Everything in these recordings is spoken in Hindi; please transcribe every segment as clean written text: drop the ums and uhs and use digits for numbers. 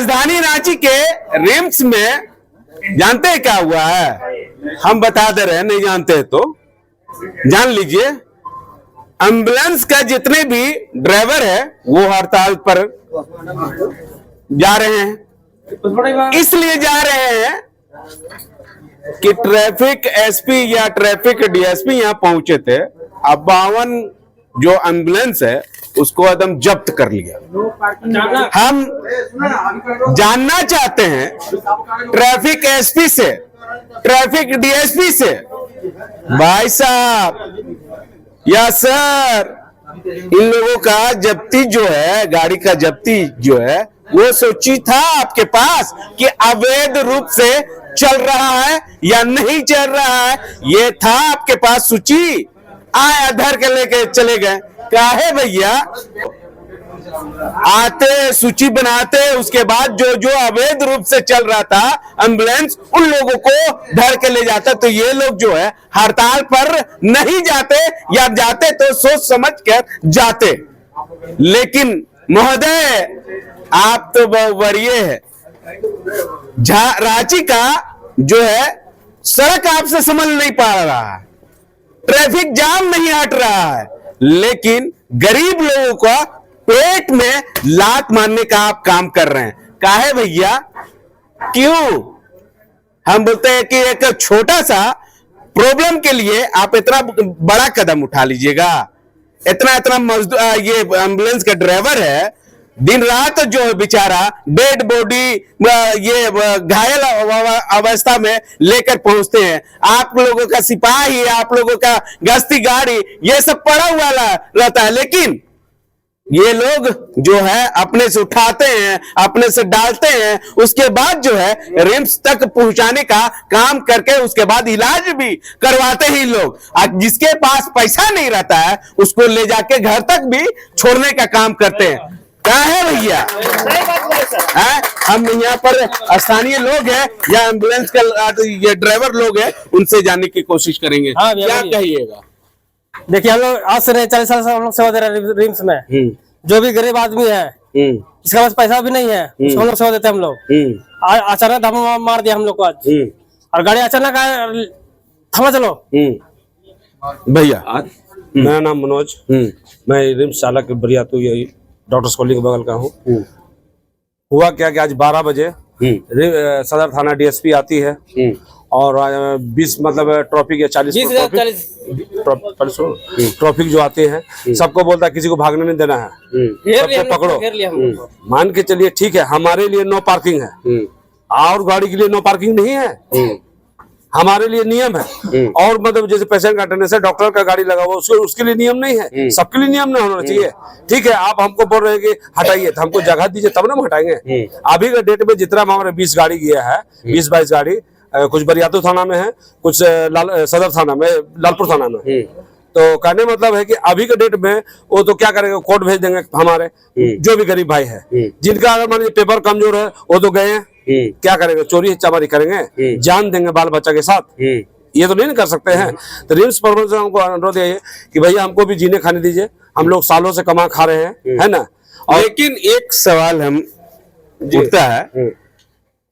राजधानी रांची के रिम्स में जानते हैं क्या हुआ है? हम बता दे रहे हैं, नहीं जानते हैं तो जान लीजिए। एम्बुलेंस का जितने भी ड्राइवर है वो हड़ताल पर जा रहे हैं। इसलिए जा रहे हैं कि ट्रैफिक एसपी या ट्रैफिक डीएसपी यहां पहुंचे थे। अब 52 जो एम्बुलेंस है उसको एकदम जब्त कर लिया। हम जानना चाहते हैं ट्रैफिक एसपी से, ट्रैफिक डीएसपी से, भाई साहब या सर, इन लोगों का जब्ती जो है, गाड़ी का जब्ती जो है वो सूची था आपके पास कि अवैध रूप से चल रहा है या नहीं चल रहा है? ये था आपके पास सूची? आए आधार के लेके चले गए। काहे भैया? आते सूची बनाते, उसके बाद जो जो अवैध रूप से चल रहा था एम्बुलेंस, उन लोगों को धर के ले जाता। तो ये लोग जो है हड़ताल पर नहीं जाते, या जाते तो सोच समझ कर जाते। लेकिन महोदय आप तो वरीय है, रांची का जो है सड़क आपसे संभल नहीं पा रहा है, ट्रैफिक जाम नहीं हट रहा है, लेकिन गरीब लोगों का पेट में लात मारने का आप काम कर रहे हैं। काहे भैया? क्यों? हम बोलते हैं कि एक छोटा सा प्रॉब्लम के लिए आप इतना बड़ा कदम उठा लीजिएगा। इतना मजदूर, ये एम्बुलेंस का ड्राइवर है, दिन रात जो है बेचारा डेड बॉडी ये घायल अवस्था में लेकर पहुंचते हैं। आप लोगों का सिपाही, आप लोगों का गश्ती गाड़ी, ये सब पड़ा हुआ रहता है, लेकिन ये लोग जो है अपने से उठाते हैं, अपने से डालते हैं, उसके बाद जो है रिम्स तक पहुंचाने का काम करके उसके बाद इलाज भी करवाते ही लोग। जिसके पास पैसा नहीं रहता है उसको ले जाके घर तक भी छोड़ने का काम करते हैं। क्या है भैया? हम यहाँ पर स्थानीय लोग हैं या एम्बुलेंस का ये ड्राइवर लोग हैं, उनसे जानने की कोशिश करेंगे। क्या कहिएगा? देखिए, हम लोग आज से 40 साल से हम लोग सेवा दे रहे हैं रिम्स में। जो भी गरीब आदमी है, जिसके पास पैसा भी नहीं है, उसको हम लोग सेवा देते हैं। हम लोग अचानक धक्का मार दिया हम लोग को आज, और गाड़ी अचानक थमा चलो। भैया मेरा नाम मनोज, मैं रिम्स चालक बरियातू यही डॉक्टर्स कॉलोनी के बगल का हूँ। हुआ क्या कि आज 12 बजे सदर थाना डीएसपी आती है और 20 मतलब ट्रैफिक या 40 ट्रैफिक जो आते हैं, सबको बोलता है किसी को भागने नहीं देना है, सबको पकड़ो। मान के चलिए ठीक है, हमारे लिए नो पार्किंग है और गाड़ी के लिए नो पार्किंग नहीं है, हमारे लिए नियम है। और मतलब जैसे पेशेंट का अटेंडेंस है, डॉक्टर का गाड़ी लगा हुआ उसके लिए नियम नहीं है, सबके लिए नियम नहीं होना चाहिए। ठीक है, आप हमको बोल रहे हैं कि हटाइए, तो हमको जगह दीजिए तब ना हम हटाएंगे। अभी के डेट में जितना हमारे 20 गाड़ी गया है, 20-22 गाड़ी, कुछ बरियातू थाना में है, कुछ सदर थाना में, लालपुर थाना में। तो कहने मतलब है कि अभी के डेट में वो तो क्या करेंगे, कोर्ट भेज देंगे हमारे जो भी गरीब भाई है, जिनका अगर मान लीजिए पेपर कमजोर है वो तो गए हैं, क्या करेंगे, चोरी चमारी करेंगे, जान देंगे बाल बच्चा के साथ, ये तो नहीं कर सकते हैं। तो रिम्स प्रबंधन से हमको अनुरोध है कि भैया हमको भी जीने खाने दीजिए, हम लोग सालों से कमा खा रहे हैं, है ना। लेकिन एक सवाल हम उठता है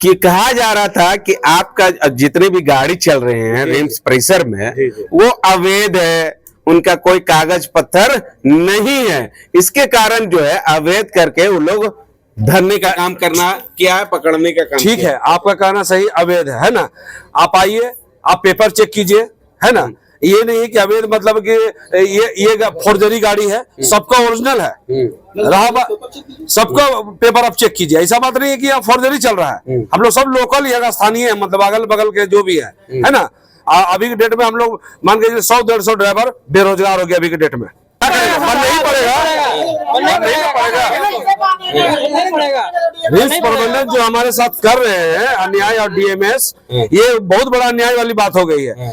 कि कहा जा रहा था कि आपका जितने भी गाड़ी चल रहे हैं रिम्स परिसर में वो अवैध है, उनका कोई कागज पत्थर नहीं है, इसके कारण जो है अवैध करके वो लोग धरने का काम करना क्या है, पकड़ने का काम। ठीक है, आपका कहना सही, अवैध है ना। आप आइए, आप पेपर चेक कीजिए, है ना। ये नहीं कि अवैध मतलब कि ये फोर्जरी गाड़ी है, सबका ओरिजिनल है, रहा सबका पेपर आप चेक कीजिए। ऐसा बात नहीं है कि यहाँ फोर्जरी चल रहा है, हम लोग सब लोकल यहाँ स्थानीय है, मतलब अगल बगल के जो भी है ना। अभी के डेट में हम लोग मान के 100-150 ड्राइवर बेरोजगार हो गया अभी के डेट में। मन नहीं पड़ेगा। रिम्स प्रबंधन जो हमारे साथ कर रहे हैं अन्याय और डीएमएस, ये बहुत बड़ा अन्याय वाली बात हो गई है।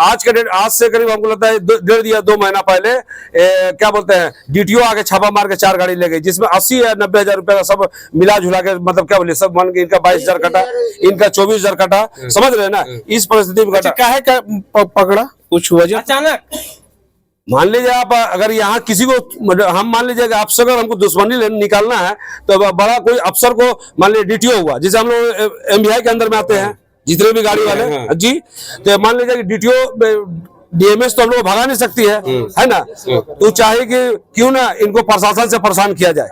आज के डेट, आज से करीब हमको लगता है 1.5 या 2 महीना पहले क्या बोलते हैं, डीटीओ आके छापा मार के 4 गाड़ी ले गई, जिसमें 80 या 90 हजार रुपए का सब मिला जुला के, मतलब क्या बोले, सब मान के इनका 22,000 कटा, इनका 24,000 कटा, समझ रहे हैं ना। इस परिस्थिति में कटा। काहे का पकड़ा, कुछ वजह? अचानक मान लीजिए आप अगर यहाँ किसी को हम मान लीजिए अफसर अगर हमको दुश्मनी निकालना है तो बड़ा कोई अफसर को मान लीजिए डीटीओ हुआ, जैसे हम लोग एमवीआई के अंदर में आते हैं जितने भी गाड़ी वाले जी, तो मान लीजिए डीटीओ डीएमएस तो हम लोग भगा नहीं सकती है ना, तो चाहे कि क्यों ना इनको प्रशासन से परेशान किया जाए।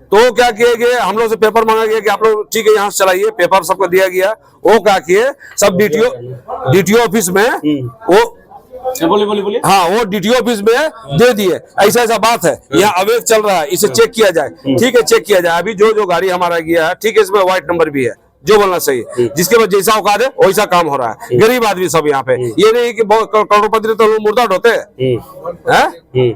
तो क्या किए गए, हम लोग से पेपर मांगा गया कि आप लोग ठीक है यहाँ से चलाइए, पेपर सबको दिया गया। वो क्या किए, सब डीटीओ ऑफिस में वो बोलिए हाँ वो डीटीओ ऑफिस में दे दिए, ऐसा बात है यहाँ अवैध चल रहा है, इसे चेक किया जाए। ठीक है, चेक किया जाए। अभी जो गाड़ी हमारा गया है ठीक है, इसमें व्हाइट नंबर भी है, जो बोलना चाहिए, जिसके बाद जैसा औकात है वैसा काम हो रहा है। गरीब आदमी सब यहाँ पे, ये नहीं कि करोड़पति तो लोग मुर्दा ढोते हैं।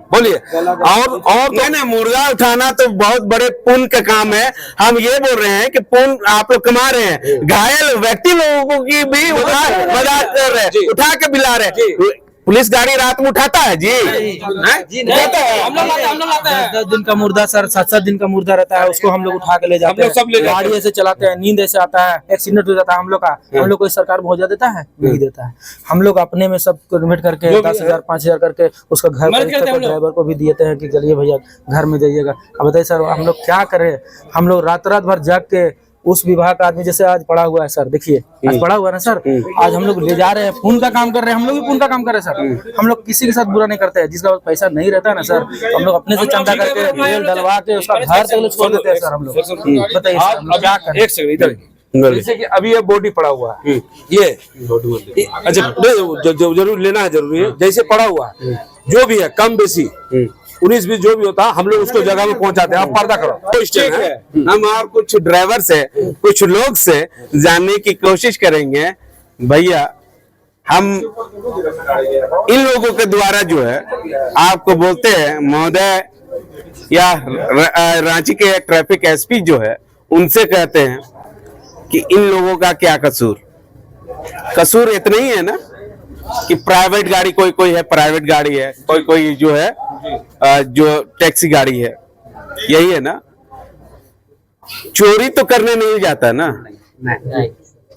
बोलिए और नहीं, मुर्गा उठाना तो बहुत बड़े पुण्य का काम है। हम ये बोल रहे हैं कि पुण्य आप लोग कमा रहे हैं, घायल व्यक्ति लोगों की भी मदद कर रहे हैं, उठा के बिला रहे हैं। पुलिस गाड़ी रात में उठाता है जी, हम लोग लाते हैं। 10 दिन का मुर्दा सर, 7 दिन का मुर्दा रहता है, उसको हम लोग उठा के ले जाते हैं। गाड़ी ऐसे चलाते हैं, नींद ऐसे आता है, एक्सीडेंट हो जाता है हम लोग का। हम लोग को सरकार मुआवजा देता है? नहीं देता है। हम लोग अपने में सब कन्वर्ट करके 10,000 5,000 करके उसका घर ड्राइवर को भी देते हैं कि चलिए भैया घर में जाइएगा। अब बताइए सर हम लोग क्या करें? हम लोग रात भर जाग के उस विभाग का आदमी जैसे आज पड़ा हुआ है सर, देखिए आज पड़ा हुआ है ना सर, आज हम लोग ले जा रहे हैं, पुण्य का काम कर रहे हैं, हम लोग भी पुण्य का काम कर रहे हैं सर। हम लोग किसी के साथ बुरा नहीं करते हैं, जिसका पैसा नहीं रहता है ना सर, हम लोग अपने से चंदा करके तेल डलवा के उसका घर तक छोड़ देते हैं सर हम लोग। बताइए सर हम लोग क्या करें? एक सेकंड इधर, जैसे कि अभी ये बॉडी पड़ा हुआ है, ये अच्छा जरूर लेना है, जरूरी है। जैसे पड़ा हुआ है जो भी है कम बेसी 19-20 जो भी होता है हम लोग उसको जगह में पहुंचाते हैं। आप पर्दा करो, ठीक है। हम और कुछ ड्राइवर से, कुछ लोग से जानने की कोशिश करेंगे। भैया हम इन लोगों के द्वारा जो है आपको बोलते हैं महोदय, या रांची के ट्रैफिक एसपी जो है उनसे कहते हैं कि इन लोगों का क्या कसूर इतना ही है ना कि प्राइवेट गाड़ी कोई है, प्राइवेट गाड़ी है, कोई जो है जो टैक्सी गाड़ी है, यही है ना। चोरी तो करने नहीं जाता ना,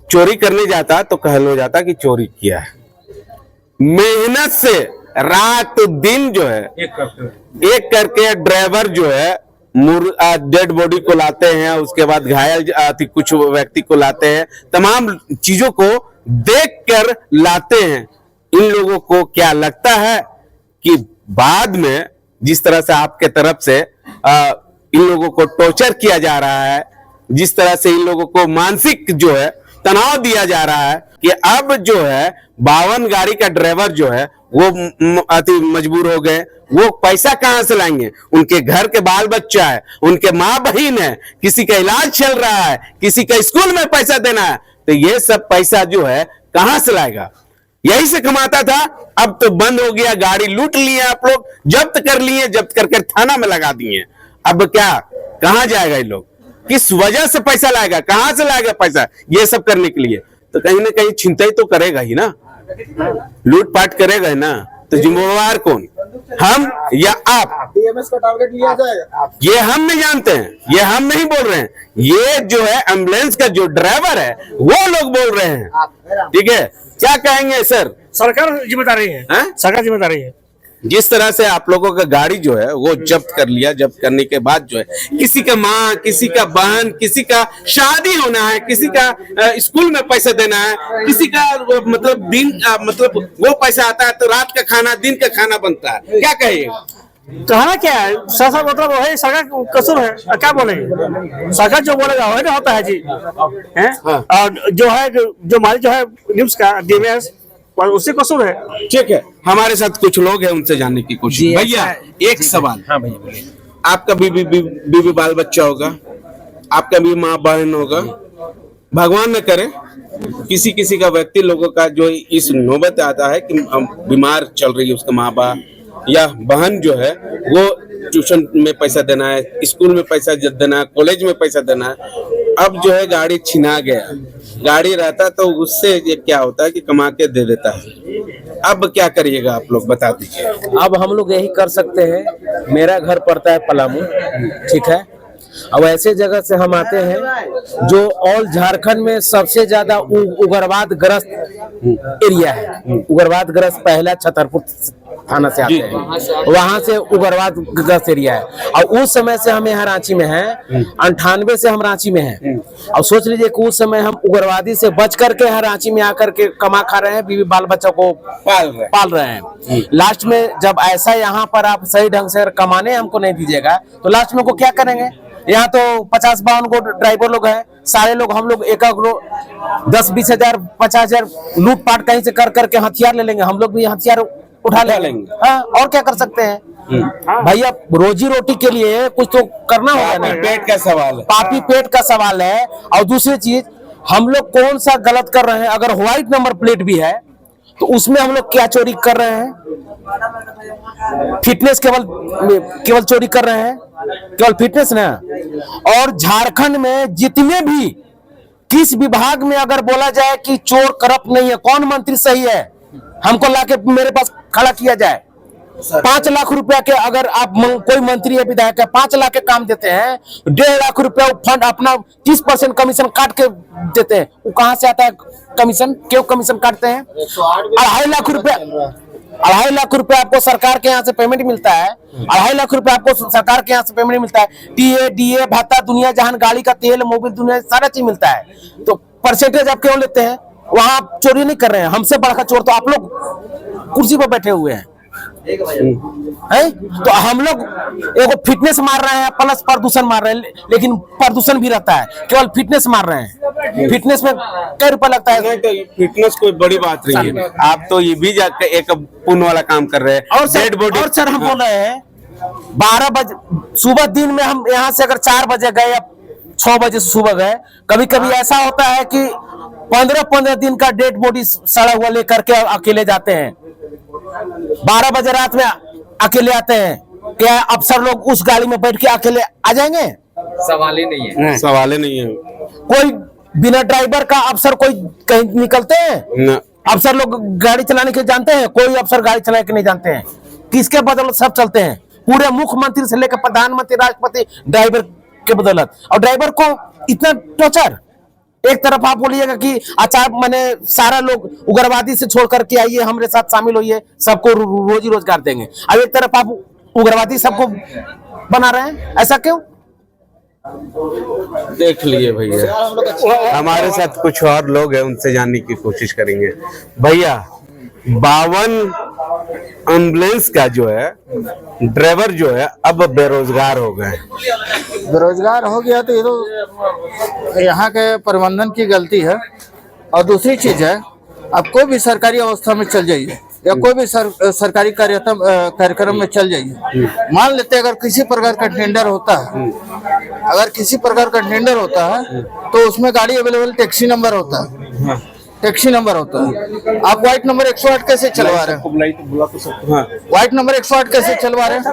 चोरी करने जाता तो कहलो जाता कि चोरी किया है। मेहनत से रात दिन जो है एक करके ड्राइवर जो है डेड बॉडी को लाते हैं, उसके बाद घायल कुछ व्यक्ति को लाते हैं, तमाम चीजों को देख कर लाते हैं। इन लोगों को क्या लगता है कि बाद में जिस तरह से आपके तरफ से इन लोगों को टॉर्चर किया जा रहा है, जिस तरह से इन लोगों को मानसिक जो है तनाव दिया जा रहा है, कि अब जो है 52 गाड़ी का ड्राइवर जो है वो अति मजबूर हो गए। वो पैसा कहां से लाएंगे? उनके घर के बाल बच्चा है, उनके माँ बहन है, किसी का इलाज चल रहा है, किसी का स्कूल में पैसा देना है, तो ये सब पैसा जो है कहां से लाएगा? यही से कमाता था, अब तो बंद हो गया। गाड़ी लूट लिए आप लोग, जब्त कर लिए, जब्त करके थाना में लगा दिए। अब क्या, कहां जाएगा ये लोग? किस वजह से पैसा लाएगा? कहां से लाएगा पैसा ये सब करने के लिए? तो कहीं ना कहीं छिनताई तो करेगा ही ना, लूटपाट करेगा ही ना। तो जिम्मेवार कौन, हम या आप? डीएमएस का टारगेट लिया जाएगा? ये हम नहीं जानते हैं, ये हम नहीं बोल रहे हैं, ये जो है एम्बुलेंस का जो ड्राइवर है वो लोग बोल रहे हैं। ठीक है, क्या कहेंगे सर? सरकार जिम्मेदारी है, सरकार जिम्मेदारी है। जिस तरह से आप लोगों का गाड़ी जो है वो जब्त कर लिया, जब्त करने के बाद जो है किसी का माँ, किसी का बहन, किसी का शादी होना है, किसी का स्कूल में पैसा देना है, किसी का मतलब दिन मतलब वो पैसा आता है तो रात का खाना, दिन का खाना बनता है। क्या कहिएगा? कहना क्या है सर, मतलब वही सरकार कसूर है, क्या बोलेंगे? सरकार जो बोलेगा वही होता है जी, है। और जो है जो मालिक जो है न्यूज का डीएमएस, उससे कसूर है। ठीक है, हमारे साथ कुछ लोग हैं, उनसे जानने की कोशिश। भैया एक सवाल, हाँ भैया बोलिए। आपका बीवी बाल बच्चा होगा, आपका भी माँ बहन होगा, भगवान न करे किसी का व्यक्ति लोगों का जो इस नौबत आता है कि बीमार चल रही है उसका माँ बाप या बहन जो है, वो ट्यूशन में पैसा देना है, स्कूल में पैसा देना है, कॉलेज में पैसा देना है। अब जो है गाड़ी छिना गया, गाड़ी रहता तो उससे ये क्या होता है कि कमा के दे देता है। अब क्या करिएगा आप लोग बता दीजिए। अब हम लोग यही कर सकते हैं, मेरा घर पड़ता है पलामू, ठीक है। अब ऐसे जगह से हम आते हैं जो ऑल झारखंड में सबसे ज्यादा उग्रवाद ग्रस्त एरिया है। उग्रवाद ग्रस्त पहला छतरपुर थाना से आते हैं, वहां से उग्रवाद ग्रस्त एरिया है। और उस समय से हम यहाँ रांची में हैं, 98 से हम रांची में हैं। और सोच लीजिए कि उस समय हम उग्रवादी से बच करके यहाँ रांची में आकर के कमा खा रहे हैं, बीवी बाल बच्चों को पाल रहे हैं। लास्ट में जब ऐसा यहाँ पर आप सही ढंग से कमाने हमको नहीं दीजिएगा तो लास्ट में को क्या करेंगे? यहाँ तो 50-52 को ड्राइवर लोग हैं, सारे लोग हम लोग एक 10-20 हजार 50 हजार लूटपाट कहीं से कर करके हथियार ले लेंगे, हम लोग भी हथियार उठा लेंगे। हाँ, और क्या कर सकते हैं भैया? रोजी रोटी के लिए कुछ तो करना होगा ना। पेट का सवाल है, पापी पेट का सवाल है। और दूसरी चीज, हम लोग कौन सा गलत कर रहे हैं? अगर व्हाइट नंबर प्लेट भी है तो उसमें हम लोग क्या चोरी कर रहे हैं? फिटनेस केवल चोरी कर रहे हैं, केवल फिटनेस ना। और झारखंड में जितने भी किस विभाग में अगर बोला जाए कि चोर करप्ट नहीं है, कौन मंत्री सही है, हमको लाके मेरे पास खड़ा किया जाए। 5 लाख रुपया के अगर आप कोई मंत्री है, विधायक है, 5 लाख के काम देते हैं, 1.5 लाख रुपया फंड अपना 30% कमीशन काट के देते हैं। वो कहां से आता है कमीशन? क्यों कमीशन काटते हैं? 2.5 लाख रुपया, 2.5 लाख रुपया आपको सरकार के यहाँ से पेमेंट मिलता है। 2.5 लाख रुपया आपको सरकार के यहाँ से पेमेंट मिलता है। टीए डीए भत्ता, दुनिया जहान, गाड़ी का तेल, मोबिल, दुनिया सारा चीज मिलता है। तो परसेंटेज आप क्यों लेते हैं? वहां आप चोरी नहीं कर रहे हैं। हमसे बड़ा चोर तो आप लोग कुर्सी पर बैठे हुए हैं। तो हम लोग एगो फिटनेस मार रहे हैं प्लस प्रदूषण मार रहे हैं, लेकिन प्रदूषण भी रहता है, केवल फिटनेस मार रहे हैं। फिटनेस में क्या रुपया लगता है? नहीं, तो फिटनेस कोई बड़ी बात नहीं है। आप तो ये भी जाकर एक पुण्य वाला काम कर रहे हैं। और सर हम बोल रहे हैं 12 बजे सुबह, दिन में हम यहाँ से अगर 4 बजे गए या 6 बजे से सुबह गए, कभी कभी ऐसा होता है कि 15-15 दिन का डेड बॉडी सड़ा हुआ लेकर के अकेले जाते हैं। 12 बजे रात में अकेले आते हैं। क्या अफसर लोग उस गाड़ी में बैठ के अकेले आ जाएंगे? सवाल ही नहीं है, सवाल ही नहीं है। कोई बिना ड्राइवर का अफसर कोई कहीं निकलते हैं? अफसर लोग गाड़ी चलाने के जानते हैं? कोई अफसर गाड़ी चलाने के नहीं जानते हैं। किसके बदौलत सब चलते हैं? पूरे मुख्यमंत्री से लेकर प्रधानमंत्री, राष्ट्रपति ड्राइवर के बदौलत। और ड्राइवर को इतना टॉर्चर। एक तरफ आप बोलिएगा कि अच्छा मैंने सारा लोग उग्रवादी से छोड़ करके आइए, हमारे साथ शामिल होइए, सबको रोजी रोजगार देंगे। अब एक तरफ आप उग्रवादी सबको बना रहे हैं, ऐसा क्यों? देख लिए भैया, हमारे साथ कुछ और लोग हैं, उनसे जानने की कोशिश करेंगे। भैया, 52 एम्बुलेंस का जो है ड्राइवर जो है अब बेरोजगार हो गए। बेरोजगार हो गया तो ये तो यहाँ के प्रबंधन की गलती है। और दूसरी चीज है, आप कोई भी सरकारी अवस्था में चल जाइए या कोई भी सरकारी कार्यक्रम में चल जाइए, मान लेते हैं अगर किसी प्रकार का टेंडर होता है, अगर किसी प्रकार का टेंडर होता है तो उसमें गाड़ी अवेलेबल टैक्सी नंबर होता है, टैक्सी नंबर होता है। आप व्हाइट नंबर 108 कैसे चलवा रहे हैं? व्हाइट नंबर 108 कैसे चलवा रहे हैं?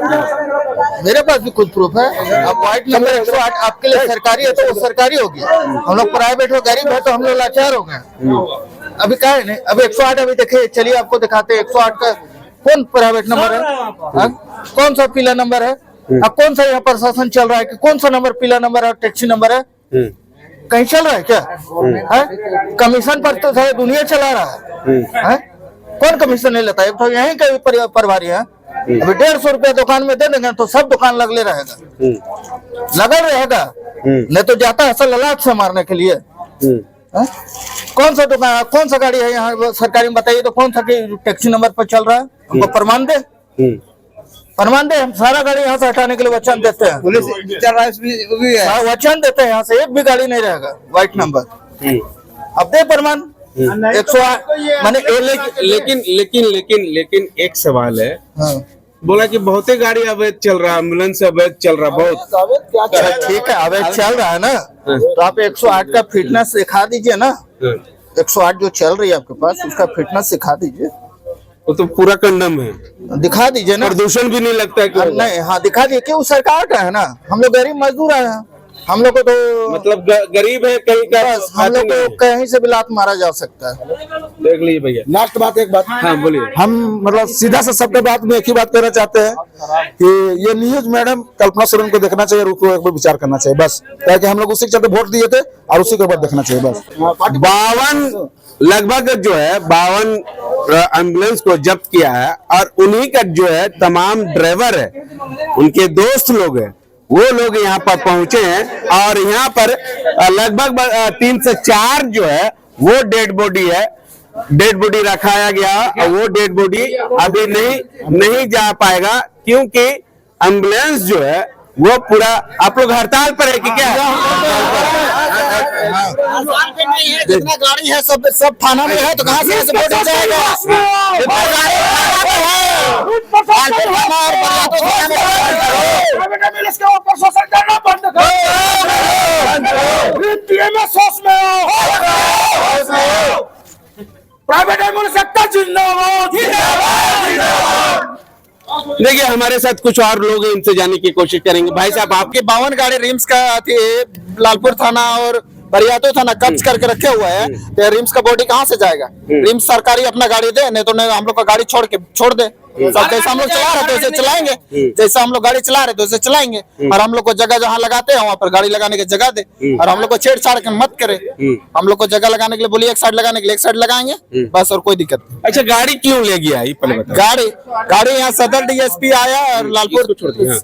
मेरे पास भी खुद प्रूफ है। अब व्हाइट नंबर 108 आपके लिए सरकारी है तो वो सरकारी हो गया। हम लोग प्राइवेट हो, गरीब है तो हम लोग लाचार हो गए। अभी क्या है नहीं, अभी 108 अभी देखिए, चलिए आपको दिखाते हैं 108 का कौन प्राइवेट नंबर है, कौन सा पीला नंबर है, अब कौन सा यहाँ प्रशासन चल रहा है कि कौन सा नंबर पीला नंबर है, टैक्सी नंबर है? कहीं चल रहा है क्या? है कमीशन पर तो सारी दुनिया चला रहा है। कौन कमीशन नहीं लेता है? तो यहीं का प्रभारी है। अभी 150 रुपया दुकान में दे देंगे तो सब दुकान लगले रहेगा, लगल रहेगा, नहीं तो जाता है असल लात से मारने के लिए। कौन सा दुकान, कौन सा गाड़ी है यहाँ सरकारी में बताइए तो कौन सा टैक्सी नंबर पर चल रहा है? हमको प्रमाण दे, प्रमाण दे। हम सारा गाड़ी यहाँ से हटाने के लिए वचन देते हैं, पुलिस वचन देते हैं, यहाँ से एक भी गाड़ी नहीं रहेगा व्हाइट नंबर। अब दे प्रमाण 108 माने। लेकिन एक सवाल है, बोला कि बहुत ही गाड़ी अवैध चल रहा है, एम्बुलेंस अवैध चल रहा बहुत। ठीक है, अवैध चल रहा है ना, तो आप 108 का फिटनेस दिखा दीजिए ना। 108 जो चल रही है आपके पास, उसका फिटनेस दिखा दीजिए। वो तो पूरा कंडम है, दिखा दीजिए ना। प्रदूषण भी नहीं लगता है कि नहीं, हाँ दिखा दीजिए कि वो सरकार का है ना, हम लोग गरीब मजदूर आए हैं, हम लोग को तो मतलब गरीब है कहीं का, हम लोग को कहीं से भी लात मारा जा सकता है। देख लीजिए भैया। लास्ट बात, एक बात, हाँ बोलिए। हम मतलब सीधा सा सबके बात में एक ही बात कहना चाहते हैं कि ये न्यूज मैडम कल्पना सोरेन को देखना चाहिए, उनको एक बार विचार करना चाहिए बस, ताकि हम लोग उसी के चलते वोट दिए थे और उसी के बाद देखना चाहिए बस। 52 लगभग जो है 52 एम्बुलेंस को जब्त किया है और उन्हीं का जो है तमाम ड्राइवर है, उनके दोस्त लोग हैं, वो लोग यहाँ पर पहुंचे हैं और यहाँ पर लगभग 3 से 4 जो है वो डेड बॉडी है, डेड बॉडी रखाया गया और वो डेड बॉडी अभी नहीं जा पाएगा क्योंकि एम्बुलेंस जो है वो पूरा। आप लोग हड़ताल पर है कि क्या? जितना गाड़ी है सब थाना में है तो कहाँ से सपोर्ट हो जाएगा? प्राइवेट एम्बुलेंस सेक्टर जिंदाबाद। देखिए हमारे साथ कुछ और लोग हैं, इनसे जानने की कोशिश करेंगे। भाई साहब, आपके 52 गाड़ी रिम्स का लालपुर थाना और बरियातो थाना कब्ज करके रखे हुए हैं, तो रिम्स का बॉडी कहाँ से जाएगा? रिम्स सरकारी अपना गाड़ी दे, नहीं तो हम लोग का गाड़ी छोड़ दे। सब जैसा हम लोग चला रहे थे वैसे चलाएंगे, जैसा हम लोग गाड़ी चला रहे थे वैसे चलाएंगे। और हम लोग को जगह जहाँ लगाते हैं वहाँ पर गाड़ी लगाने की जगह दे, और हम लोग को छेड़छाड़ के मत करे। हम लोग को जगह लगाने के लिए बोलिए, एक साइड लगाने के लिए एक साइड लगाएंगे बस, और कोई दिक्कत नहीं। अच्छा, गाड़ी क्यों ले गया ये पहले बताओ। गाड़ी यहाँ सदर डीएसपी आया और लालपुर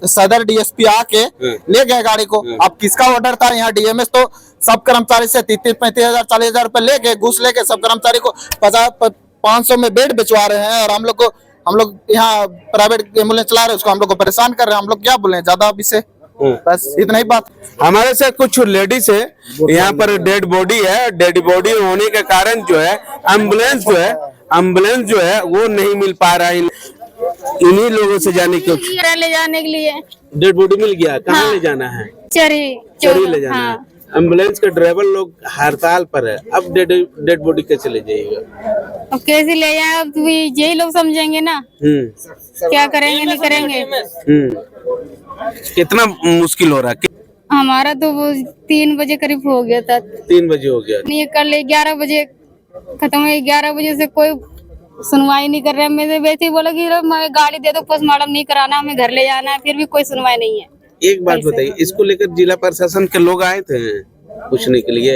सदर डीएसपी आके ले गए गाड़ी को। अब किसका ऑर्डर था? यहाँ डीएमएस तो सब कर्मचारी से 33-35 हजार 40 हजार रुपए लेके घूस लेके सब कर्मचारी को 500 में बेड बिचवा रहे हैं, और हम लोग यहाँ प्राइवेट एम्बुलेंस चला रहे हैं, उसको हम लोग को परेशान कर रहे हैं। हम लोग क्या बोले ज्यादा अभी से, बस इतना ही बात। हमारे साथ कुछ लेडीज है, यहाँ पर डेड बॉडी है, डेड बॉडी होने के कारण जो है एम्बुलेंस जो है वो नहीं मिल पा रहा है। इन्हीं लोगों से जाने के ले जाने के लिए डेड बॉडी मिल गया, कहाँ ले जाना है? चरी ले जाना है। एम्बुलेंस के ड्राइवर लोग हड़ताल पर है, अब डेड बॉडी कैसे ले जाइएगा? अब कैसे ले जाए, अब यही लोग समझेंगे ना, क्या करेंगे नहीं करेंगे। कितना मुश्किल हो रहा है? हमारा तो वो 3 बजे करीब हो गया था। 3 बजे हो गया? नहीं, कल 11 बजे खत्म हुआ। 11 बजे से कोई सुनवाई नहीं कर रहा है। मैंने वैसे ही बोला कि गाड़ी दे दो, पोस्टमार्टम नहीं कराना, हमें घर ले जाना है, फिर भी कोई सुनवाई नहीं है। एक बात बताइए, इसको लेकर जिला प्रशासन के लोग आए थे पूछने के लिए?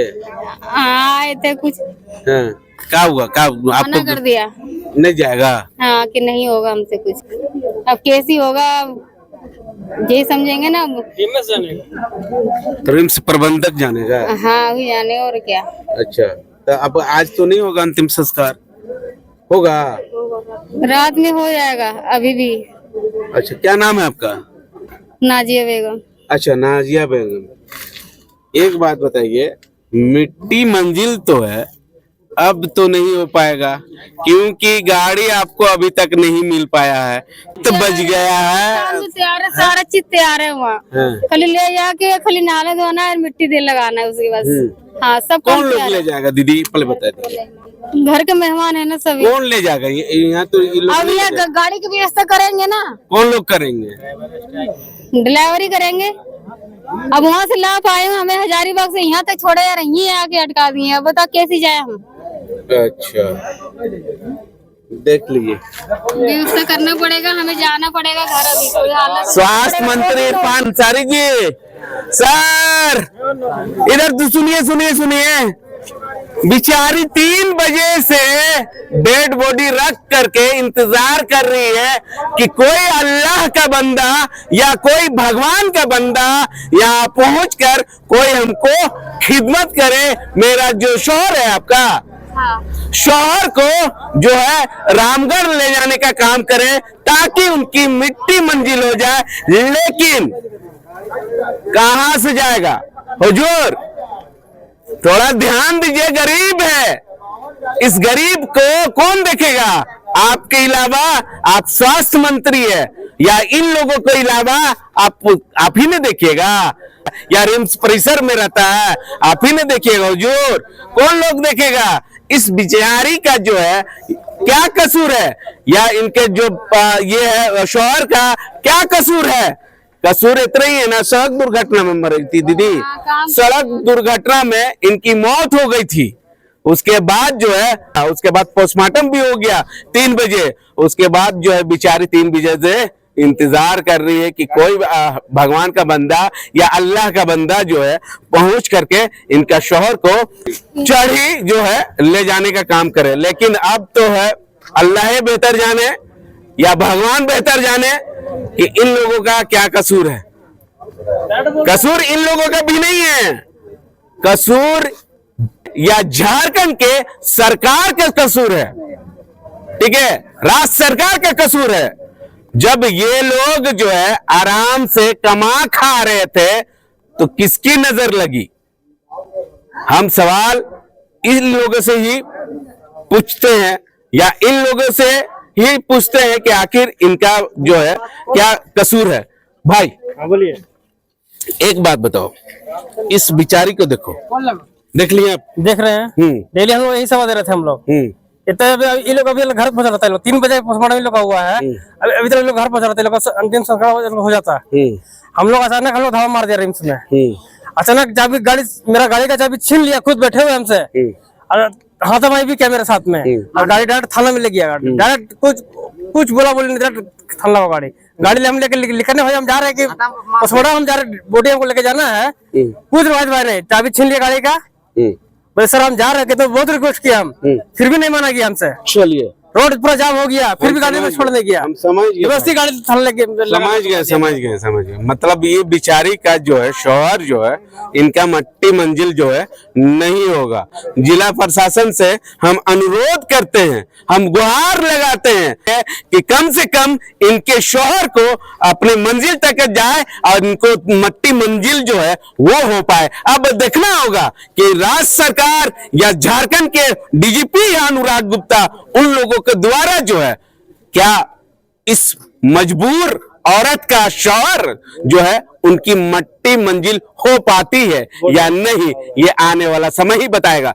आए थे कुछ। हाँ, क्या हुआ? मना कर दिया, नहीं जाएगा। हाँ, कि नहीं होगा हमसे कुछ। अब कैसी होगा यही समझेंगे ना। रिम्स प्रबंधक जानेगा। हाँ, अभी जाने, और क्या। अच्छा, तो अब आज तो नहीं होगा अंतिम संस्कार? होगा रात में हो जाएगा अभी भी। अच्छा, क्या नाम है आपका? नाजिया बेगम। अच्छा, नाजिया बेगम। एक बात बताइए, मिट्टी मंजिल तो है, अब तो नहीं हो पाएगा क्योंकि गाड़ी आपको अभी तक नहीं मिल पाया है, तो बच गया है। तैयार है, सारा चीज तैयार है वहाँ। खाली ले जाके खाली नाले धोना है, मिट्टी दे लगाना है, उसके बाद हाँ सब। कौन लोग ले जाएगा दीदी, पहले बता दीजिए। घर के मेहमान है ना सभी। कौन ले जाएगा? यहाँ तो अब यहाँ गाड़ी की व्यवस्था करेंगे ना। कौन लोग करेंगे? डिलीवरी करेंगे। अब वहाँ से ला पाए, हमें हजारीबाग से यहाँ तक छोड़े यार, यहीं आके अटका दिए। अब बता कैसे जाए हम? अच्छा, देख लीजिए, व्यवस्था करना पड़ेगा, हमें जाना पड़ेगा घर। अभी कोई हालत। स्वास्थ्य मंत्री इरफान अंसारी जी, सर इधर तो सुनिए। बेचारी 3 बजे से डेड बॉडी रख करके इंतजार कर रही है कि कोई अल्लाह का बंदा या कोई भगवान का बंदा यहाँ पहुंचकर कोई हमको खिदमत करे। मेरा जो शौहर है आपका, शौहर को जो है रामगढ़ ले जाने का काम करे ताकि उनकी मिट्टी मंजिल हो जाए, लेकिन कहां से जाएगा? हुजूर थोड़ा ध्यान दीजिए, गरीब है, इस गरीब को कौन देखेगा आपके अलावा? आप स्वास्थ्य मंत्री है, या इन लोगों के अलावा आप ही ने देखिएगा, या रिम्स परिसर में रहता है आप ही ने देखिएगा? हुजूर कौन लोग देखेगा? इस बेचारी का जो है क्या कसूर है, या इनके जो ये है शौहर का क्या कसूर है? कसूर इतना ही है ना, सड़क दुर्घटना में मर गई थी दीदी। सड़क दुर्घटना में इनकी मौत हो गई थी। उसके बाद जो है, उसके बाद पोस्टमार्टम भी हो गया 3 बजे। उसके बाद जो है बेचारी 3 बजे से इंतजार कर रही है कि कोई भगवान का बंदा या अल्लाह का बंदा जो है पहुंच करके इनका शौहर को चढ़ी जो है ले जाने का काम करे। लेकिन अब तो है अल्लाह बेहतर जाने या भगवान बेहतर जाने कि इन लोगों का क्या कसूर है। कसूर इन लोगों का भी नहीं है, कसूर या झारखंड के सरकार का कसूर है, ठीक है, राज्य सरकार का कसूर है। जब ये लोग जो है आराम से कमा खा रहे थे तो किसकी नजर लगी? हम सवाल इन लोगों से ही पूछते हैं या इन लोगों से ही पूछते हैं कि आखिर इनका जो है क्या कसूर है। भाई बोलिए। एक बात बताओ, इस बिचारी को देखो, देख लिया आप? देख रहे हैं, डेली हम लोग यही सेवा दे रहे थे हम लोग। इतना ये लोग अभी घर पहुंचा रहता है, 3 बजे पोस्टमार्टम इन लोग का हुआ है, अभी तक लोग घर पहुंचा रहते हैं, अंतिम संस्कार हो जाता है। हम लोग अचानक हम लोग धावा मार दिया रिम्स में। अचानक चाबी गाड़ी, मेरा गाड़ी का चाबी छीन लिया, खुद बैठे हुए हमसे, और हाथापाई भी किया मेरे साथ में, और गाड़ी डायरेक्ट थाना में ले गया। डायरेक्ट कुछ बोला बोली नहीं, डायरेक्ट थाना गाड़ी ले हम लेके लिखने भाई हम जा रहे हैं कि पोस्टमार्टम हम जा रहे, बॉडी हमको लेके जाना है, कुछ भाई नहीं, चाबी छीन लिया गाड़ी का। बोले सर हम जा रहे थे, तो बहुत रिक्वेस्ट किया हम, फिर भी नहीं माना गया हमसे। चलिए, रोड पूरा जाम हो गया, फिर भी गाड़ी में छोड़ने गया। हम समझ गए, गाड़ी थाना लेके समझ गए। मतलब ये बिचारी का जो है शौहर जो है, इनका मट्टी मंजिल जो है नहीं होगा। जिला प्रशासन से हम अनुरोध करते हैं, हम गुहार लगाते हैं कि कम से कम इनके शौहर को अपनी मंजिल तक जाए और इनको मट्टी मंजिल जो है वो हो पाए। अब देखना होगा कि राज्य सरकार या झारखंड के डीजीपी अनुराग गुप्ता उन लोगों के द्वारा जो है क्या इस मजबूर औरत का शौहर जो है उनकी मट्टी मंजिल हो पाती है या नहीं, ये आने वाला समय ही बताएगा।